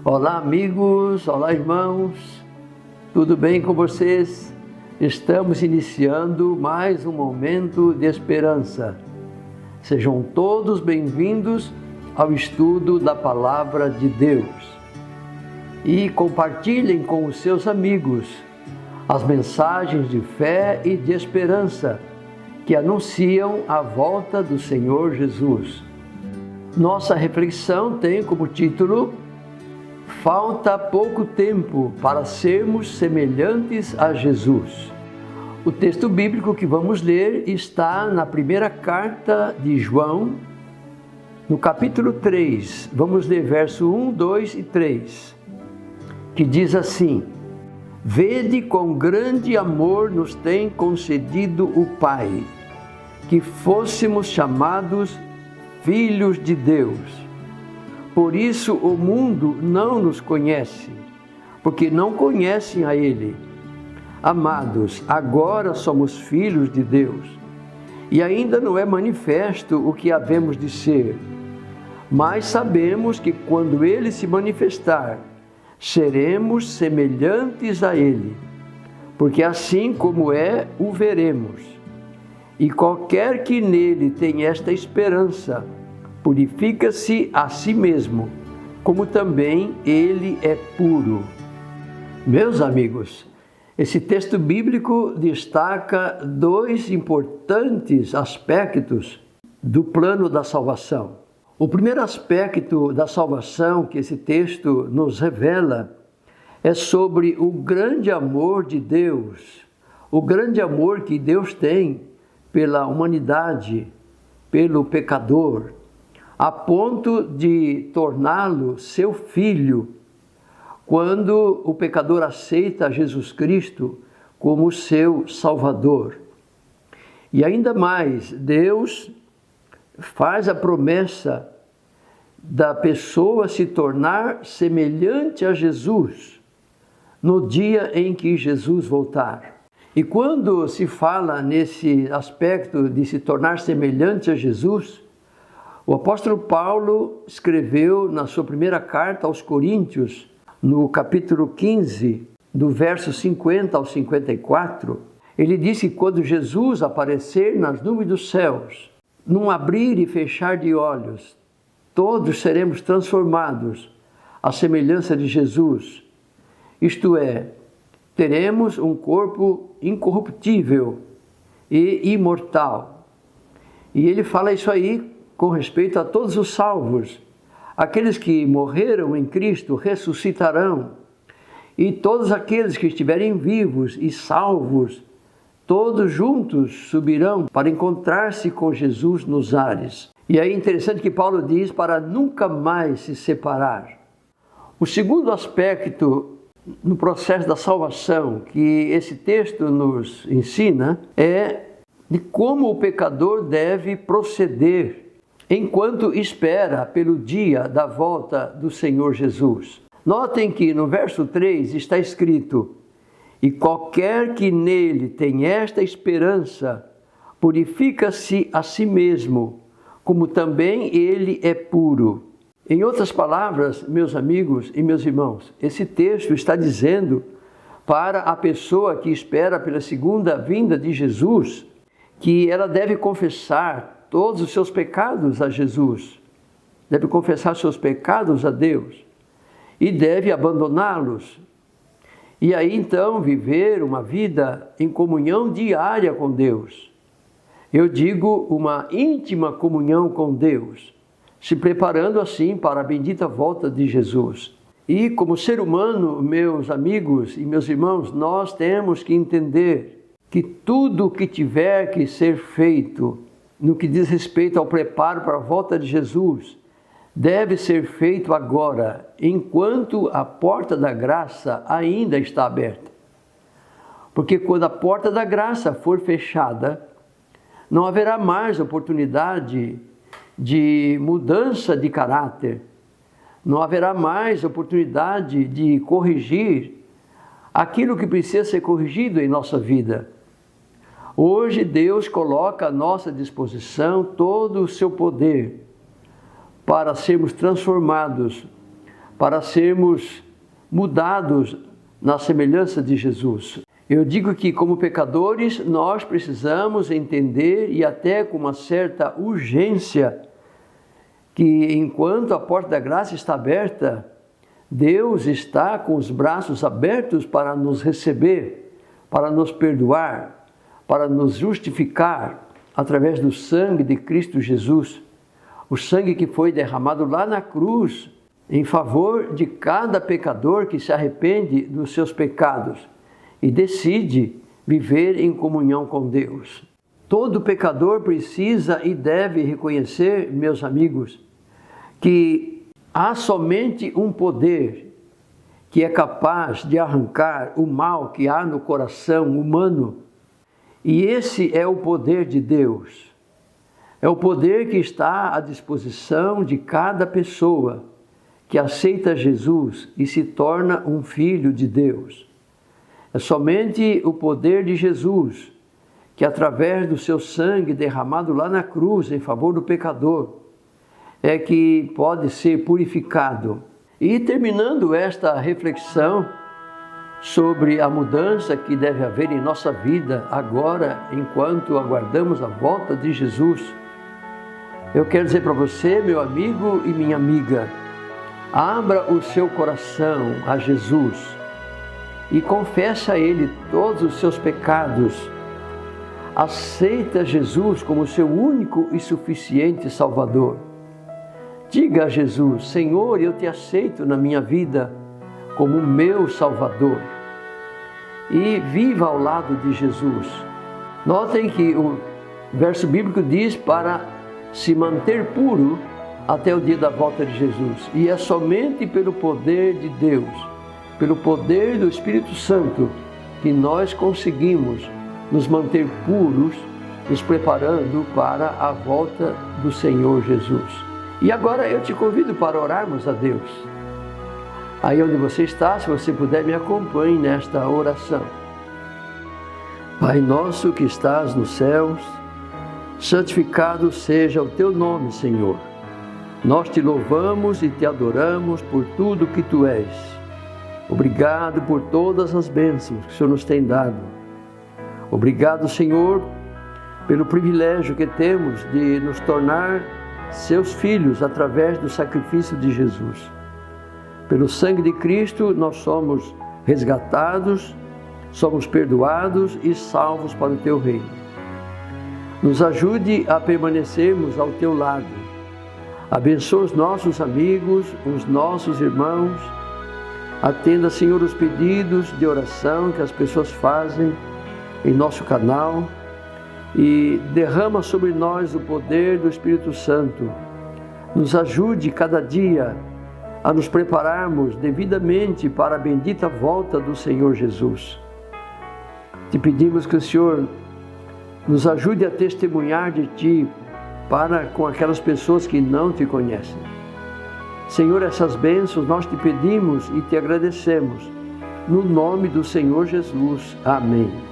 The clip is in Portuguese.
Olá amigos, olá irmãos, tudo bem com vocês? Estamos iniciando mais um momento de esperança. Sejam todos bem-vindos ao estudo da Palavra de Deus. E compartilhem com os seus amigos as mensagens de fé e de esperança que anunciam a volta do Senhor Jesus. Nossa reflexão tem como título: Falta pouco tempo para sermos semelhantes a Jesus. O texto bíblico que vamos ler está na primeira carta de João, no capítulo 3. Vamos ler verso 1, 2 e 3, que diz assim: Vede quão grande amor nos tem concedido o Pai, que fôssemos chamados filhos de Deus. Por isso o mundo não nos conhece, porque não conhecem a Ele. Amados, agora somos filhos de Deus, e ainda não é manifesto o que havemos de ser. Mas sabemos que quando Ele se manifestar, seremos semelhantes a Ele, porque assim como é, o veremos. E qualquer que nele tem esta esperança, purifica-se a si mesmo, como também ele é puro. Meus amigos, esse texto bíblico destaca dois importantes aspectos do plano da salvação. O primeiro aspecto da salvação que esse texto nos revela é sobre o grande amor de Deus, o grande amor que Deus tem pela humanidade, pelo pecador, a ponto de torná-lo seu filho, quando o pecador aceita Jesus Cristo como seu Salvador. E ainda mais, Deus faz a promessa da pessoa se tornar semelhante a Jesus no dia em que Jesus voltar. E quando se fala nesse aspecto de se tornar semelhante a Jesus, o apóstolo Paulo escreveu na sua primeira carta aos Coríntios, no capítulo 15, do verso 50 ao 54, ele disse que quando Jesus aparecer nas nuvens dos céus, num abrir e fechar de olhos, todos seremos transformados à semelhança de Jesus. Isto é, teremos um corpo incorruptível e imortal. E ele fala isso aí com respeito a todos os salvos. Aqueles que morreram em Cristo ressuscitarão, e todos aqueles que estiverem vivos e salvos, todos juntos subirão para encontrar-se com Jesus nos ares. E aí é interessante que Paulo diz para nunca mais se separar. O segundo aspecto no processo da salvação que esse texto nos ensina é de como o pecador deve proceder enquanto espera pelo dia da volta do Senhor Jesus. Notem que no verso 3 está escrito: E qualquer que nele tem esta esperança, purifica-se a si mesmo, como também ele é puro. Em outras palavras, meus amigos e meus irmãos, esse texto está dizendo para a pessoa que espera pela segunda vinda de Jesus, que ela deve confessar todos os seus pecados a Jesus, deve confessar seus pecados a Deus e deve abandoná-los. E aí então viver uma vida em comunhão diária com Deus. Eu digo uma íntima comunhão com Deus, se preparando assim para a bendita volta de Jesus. E como ser humano, meus amigos e meus irmãos, nós temos que entender que tudo o que tiver que ser feito no que diz respeito ao preparo para a volta de Jesus, deve ser feito agora, enquanto a porta da graça ainda está aberta. Porque quando a porta da graça for fechada, não haverá mais oportunidade de mudança de caráter, Não haverá mais oportunidade de corrigir aquilo que precisa ser corrigido em nossa vida. Hoje Deus coloca à nossa disposição todo o seu poder para sermos transformados, para sermos mudados na semelhança de Jesus. Eu digo que, como pecadores, nós precisamos entender, e até com uma certa urgência, que enquanto a porta da graça está aberta, Deus está com os braços abertos para nos receber, para nos perdoar, para nos justificar através do sangue de Cristo Jesus, o sangue que foi derramado lá na cruz em favor de cada pecador que se arrepende dos seus pecados e decide viver em comunhão com Deus. Todo pecador precisa e deve reconhecer, meus amigos, que há somente um poder que é capaz de arrancar o mal que há no coração humano, e esse é o poder de Deus. É o poder que está à disposição de cada pessoa que aceita Jesus e se torna um filho de Deus. É somente o poder de Jesus que, através do seu sangue derramado lá na cruz em favor do pecador, é que pode ser purificado. E terminando esta reflexão sobre a mudança que deve haver em nossa vida agora, enquanto aguardamos a volta de Jesus, eu quero dizer para você, meu amigo e minha amiga, abra o seu coração a Jesus e confesse a Ele todos os seus pecados. Aceita Jesus como seu único e suficiente Salvador. Diga a Jesus: Senhor, eu te aceito na minha vida como meu Salvador. E viva ao lado de Jesus. Notem que o verso bíblico diz para se manter puro até o dia da volta de Jesus. E é somente pelo poder de Deus, pelo poder do Espírito Santo, que nós conseguimos nos manter puros, nos preparando para a volta do Senhor Jesus. E agora eu te convido para orarmos a Deus. Aí onde você está, se você puder, me acompanhe nesta oração. Pai nosso que estás nos céus, santificado seja o teu nome, Senhor. Nós te louvamos e te adoramos por tudo que tu és. Obrigado por todas as bênçãos que o Senhor nos tem dado. Obrigado, Senhor, pelo privilégio que temos de nos tornar seus filhos através do sacrifício de Jesus. Pelo sangue de Cristo nós somos resgatados, somos perdoados e salvos para o teu reino. Nos ajude a permanecermos ao teu lado. Abençoa os nossos amigos, os nossos irmãos. Atenda, Senhor, os pedidos de oração que as pessoas fazem em nosso canal e derrama sobre nós o poder do Espírito Santo. Nos ajude cada dia a nos prepararmos devidamente para a bendita volta do Senhor Jesus. Te pedimos que o Senhor nos ajude a testemunhar de Ti para com aquelas pessoas que não Te conhecem. Senhor, essas bênçãos nós Te pedimos e Te agradecemos. No nome do Senhor Jesus. Amém.